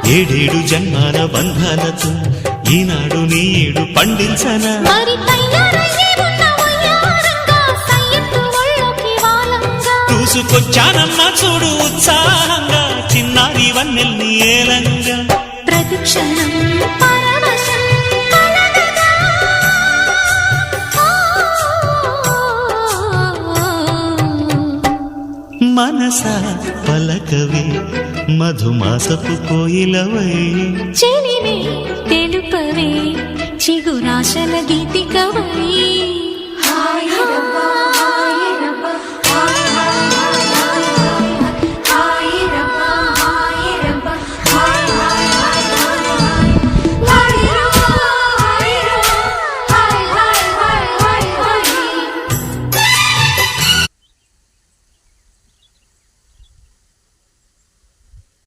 ఏడేడు జన్మాల బంధాలతో ఈనాడు నీడు పండించనా చూసుకొచ్చానమ్మా చూడు ఉత్సాహంగా చిన్నారి వన్నెల్ని ఏలంగా ప్రతిక్షణం మనసా పలకవే మధుమాసపు కోయిలవై చెలివే తెలుపవే చిగురాశల గీతికవై